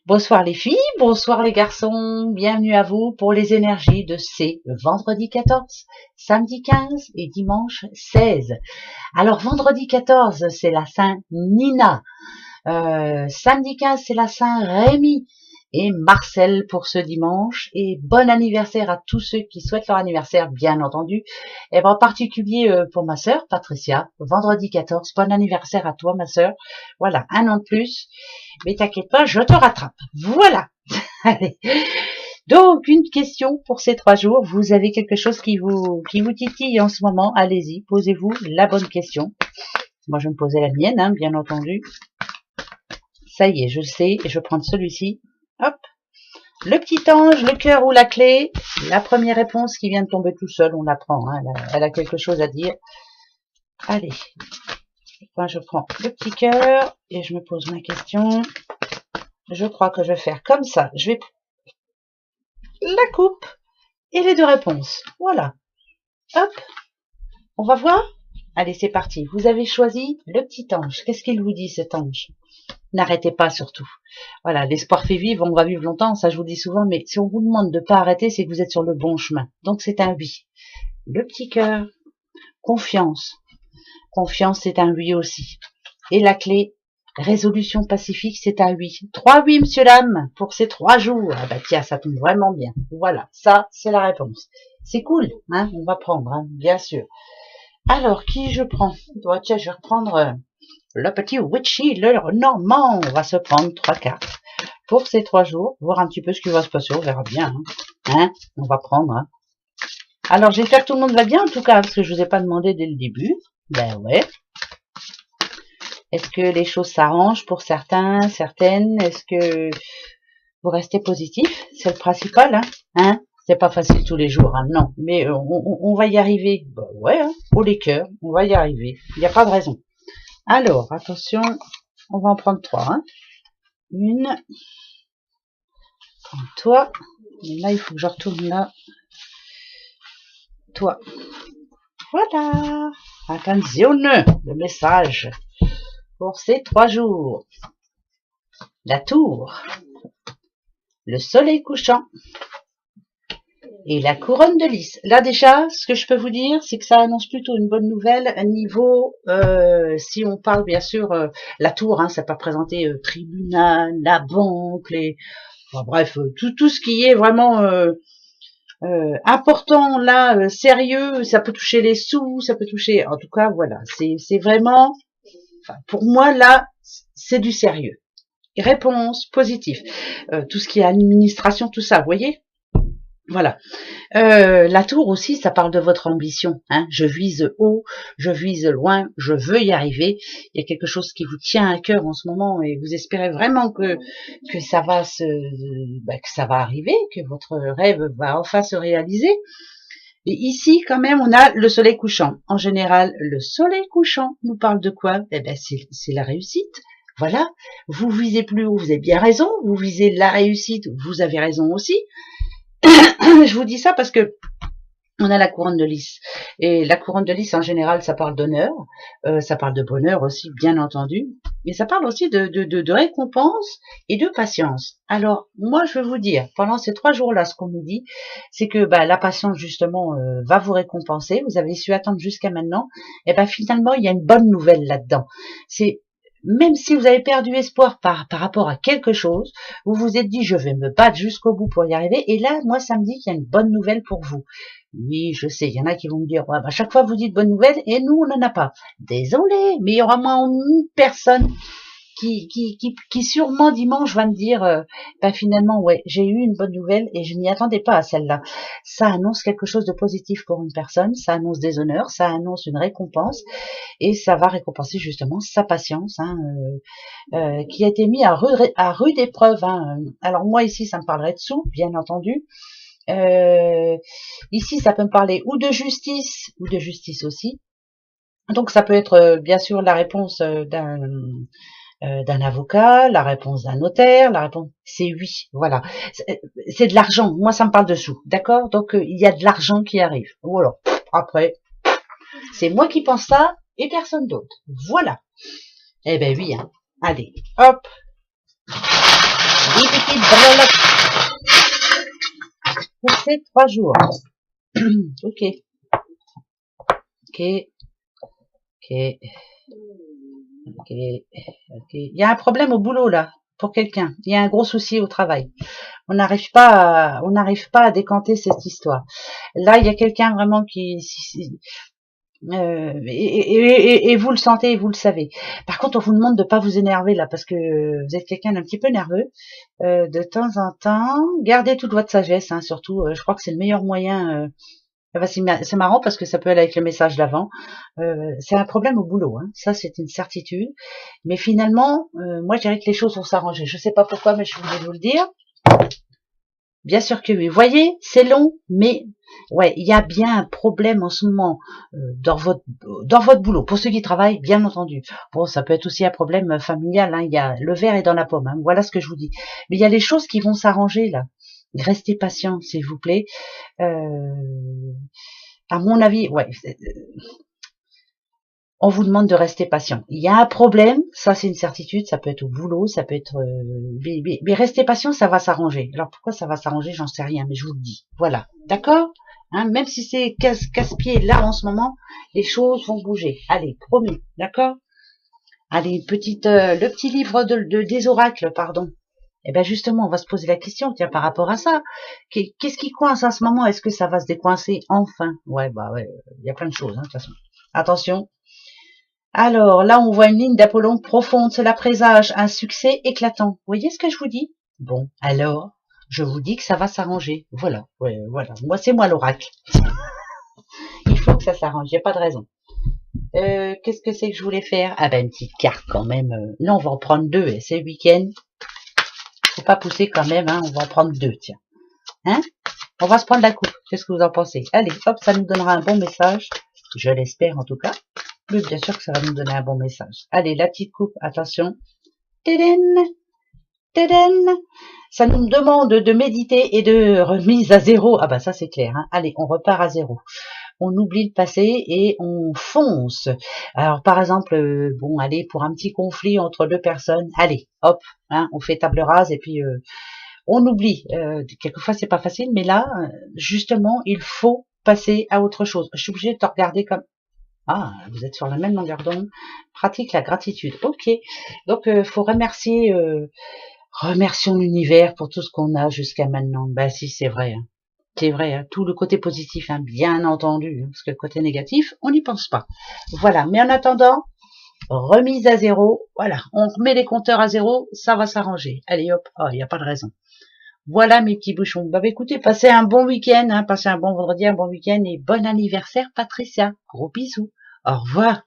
Bonsoir les filles, bonsoir les garçons, bienvenue à vous pour les énergies de ces vendredi 14, samedi 15 et dimanche 16. Alors vendredi 14, c'est la Saint Nina, samedi 15, c'est la Saint Rémy et Marcel pour ce dimanche. Et bon anniversaire à tous ceux qui souhaitent leur anniversaire, bien entendu. Et en particulier pour ma sœur Patricia, vendredi 14, bon anniversaire à toi ma sœur. Voilà, un an de plus. Mais t'inquiète pas, je te rattrape. Voilà. Allez. Donc, une question pour ces 3 jours. Vous avez quelque chose qui vous titille en ce moment. Allez-y, posez-vous la bonne question. Moi, je vais me poser la mienne, hein, bien entendu. Ça y est, je le sais. Et je vais prendre celui-ci. Hop. Le petit ange, le cœur ou la clé. La première réponse qui vient de tomber tout seul, on la prend. Hein, elle a quelque chose à dire. Allez. Enfin, je prends le petit cœur et je me pose ma question. Je crois que je vais faire comme ça. Je vais la coupe et les 2 réponses. Voilà. Hop. On va voir. Allez, c'est parti. Vous avez choisi le petit ange. Qu'est-ce qu'il vous dit, cet ange? N'arrêtez pas, surtout. Voilà, l'espoir fait vivre, on va vivre longtemps, ça je vous le dis souvent, mais si on vous demande de ne pas arrêter, c'est que vous êtes sur le bon chemin. Donc c'est un oui. Le petit cœur. Confiance. Confiance, c'est un oui aussi. Et la clé, résolution pacifique, c'est un oui. 3 oui, monsieur dame, pour ces 3 jours. Ah bah tiens, ça tombe vraiment bien. Voilà, ça, c'est la réponse. C'est cool, hein, on va prendre, hein, bien sûr. Alors, qui je prends? Tiens, je vais reprendre le petit Witchy, le Normand. On va se prendre 3 cartes pour ces 3 jours, voir un petit peu ce qui va se passer, on verra bien. Hein, on va prendre. Hein. Alors, j'espère que tout le monde va bien, en tout cas, parce que je vous ai pas demandé dès le début. Ben ouais. Est-ce que les choses s'arrangent pour certains, certaines? Est-ce que vous restez positif? C'est le principal, hein? C'est pas facile tous les jours, hein, non. Mais on va y arriver. Bah ouais, hein, haut les cœurs, on va y arriver. Il n'y a pas de raison. Alors, attention, on va en prendre 3. Hein. Une. Toi. Et là, il faut que je retourne là. Toi. Voilà. Attention, le message pour ces 3 jours. La tour. Le soleil couchant. Et la couronne de lys. Là déjà, ce que je peux vous dire, c'est que ça annonce plutôt une bonne nouvelle à niveau, si on parle bien sûr, la tour, hein, ça peut présenter tribunal, la banque, enfin, bref, tout ce qui est vraiment important là, sérieux, ça peut toucher les sous, ça peut toucher, en tout cas voilà, c'est vraiment, enfin, pour moi là, c'est du sérieux. Réponse positive, tout ce qui est administration, tout ça, vous voyez. Voilà. La tour aussi, ça parle de votre ambition. Hein. Je vise haut, je vise loin, je veux y arriver. Il y a quelque chose qui vous tient à cœur en ce moment et vous espérez vraiment que ça va que ça va arriver, que votre rêve va enfin se réaliser. Et ici, quand même, on a le soleil couchant. En général, le soleil couchant nous parle de quoi? Eh ben, c'est la réussite. Voilà. Vous visez plus haut, vous avez bien raison. Vous visez la réussite, vous avez raison aussi. Je vous dis ça parce que on a la couronne de lys. Et la couronne de lys, en général, ça parle d'honneur, ça parle de bonheur aussi, bien entendu, mais ça parle aussi de récompense et de patience. Alors, moi, je veux vous dire, pendant ces 3 jours-là, ce qu'on nous dit, c'est que la patience, justement, va vous récompenser. Vous avez su attendre jusqu'à maintenant. Et finalement, il y a une bonne nouvelle là-dedans. C'est même si vous avez perdu espoir par rapport à quelque chose, vous vous êtes dit, je vais me battre jusqu'au bout pour y arriver. Et là, moi, ça me dit qu'il y a une bonne nouvelle pour vous. Oui, je sais, il y en a qui vont me dire, ouais, chaque fois vous dites bonne nouvelle et nous, on n'en a pas. Désolé, mais il y aura moins une personne qui sûrement dimanche va me dire, finalement, ouais, j'ai eu une bonne nouvelle et je m'y attendais pas à celle-là. Ça annonce quelque chose de positif pour une personne, ça annonce des honneurs, ça annonce une récompense et ça va récompenser justement sa patience, hein, qui a été mis à rude épreuve. Hein. Alors moi ici, ça me parlerait de sous, bien entendu. Ici, ça peut me parler ou de justice aussi. Donc ça peut être bien sûr la réponse d'un avocat, la réponse d'un notaire, la réponse c'est oui, voilà. C'est de l'argent, moi ça me parle de sous, d'accord? Donc il y a de l'argent qui arrive. Voilà. Après, c'est moi qui pense ça et personne d'autre. Voilà. Eh ben oui, hein. Allez, hop. qui breloque pour ces 3 jours. Ok. Ok. Ok. Ok. Ok. Il y a un problème au boulot là, pour quelqu'un. Il y a un gros souci au travail. On n'arrive pas à décanter cette histoire. Là, il y a quelqu'un vraiment qui, et vous le sentez et vous le savez. Par contre, on vous demande de pas vous énerver là, parce que vous êtes quelqu'un d'un petit peu nerveux. De temps en temps, gardez toute votre sagesse, hein, surtout. Je crois que c'est le meilleur moyen. C'est marrant parce que ça peut aller avec le message d'avant. C'est un problème au boulot, hein. Ça c'est une certitude. Mais finalement, moi je dirais que les choses vont s'arranger. Je sais pas pourquoi, mais je voulais vous le dire. Bien sûr que oui. Vous voyez, c'est long, mais ouais, il y a bien un problème en ce moment dans votre boulot. Pour ceux qui travaillent, bien entendu. Bon, ça peut être aussi un problème familial. Hein. Il y a le verre est dans la pomme. Hein. Voilà ce que je vous dis. Mais il y a les choses qui vont s'arranger là. Restez patient, s'il vous plaît. À mon avis, ouais. On vous demande de rester patient. Il y a un problème, ça c'est une certitude, ça peut être au boulot, ça peut être... mais restez patient, ça va s'arranger. Alors pourquoi ça va s'arranger, j'en sais rien, mais je vous le dis. Voilà, d'accord, hein, même si c'est casse-pied là en ce moment, les choses vont bouger. Allez, promis, d'accord. Allez, une petite, le petit livre des oracles, pardon. Eh ben justement, on va se poser la question, tiens, par rapport à ça, qu'est-ce qui coince en ce moment? Est-ce que ça va se décoincer enfin? Ouais, bah ouais, il y a plein de choses, hein, de toute façon. Attention. Alors, là, on voit une ligne d'Apollon profonde. Cela présage un succès éclatant. Vous voyez ce que je vous dis? Bon, alors, je vous dis que ça va s'arranger. Voilà, ouais, voilà. Moi, c'est moi l'oracle. Il faut que ça s'arrange, il n'y a pas de raison. Qu'est-ce que c'est que je voulais faire? Ah ben, une petite carte quand même. Non, on va en prendre 2. Et c'est le week-end. Faut pas pousser quand même, hein. On va en prendre 2, tiens. Hein? On va se prendre la coupe. Qu'est-ce que vous en pensez? Allez, hop, ça nous donnera un bon message. Je l'espère en tout cas. Oui, bien sûr que ça va nous donner un bon message. Allez, la petite coupe, attention. Tédène, tédène. Ça nous demande de méditer et de remise à zéro. Ah bah ça c'est clair. Hein. Allez, on repart à zéro. On oublie le passé et on fonce. Alors par exemple, bon, allez, pour un petit conflit entre 2 personnes, allez, hop, hein, on fait table rase et puis on oublie. Quelquefois c'est pas facile, mais là, justement, il faut passer à autre chose. Je suis obligée de te regarder comme... Ah, vous êtes sur la même longueur d'onde. Pratique la gratitude. Ok. Donc, faut remercier, remercions l'univers pour tout ce qu'on a jusqu'à maintenant. Bah si, c'est vrai. Hein. C'est vrai. Hein. Tout le côté positif, hein, bien entendu. Hein, parce que le côté négatif, on n'y pense pas. Voilà. Mais en attendant, remise à zéro. Voilà. On remet les compteurs à zéro. Ça va s'arranger. Allez, hop. Oh, il n'y a pas de raison. Voilà mes petits bouchons. Bah écoutez, passez un bon week-end, hein, passez un bon vendredi, un bon week-end et bon anniversaire Patricia. Gros bisous. Au revoir.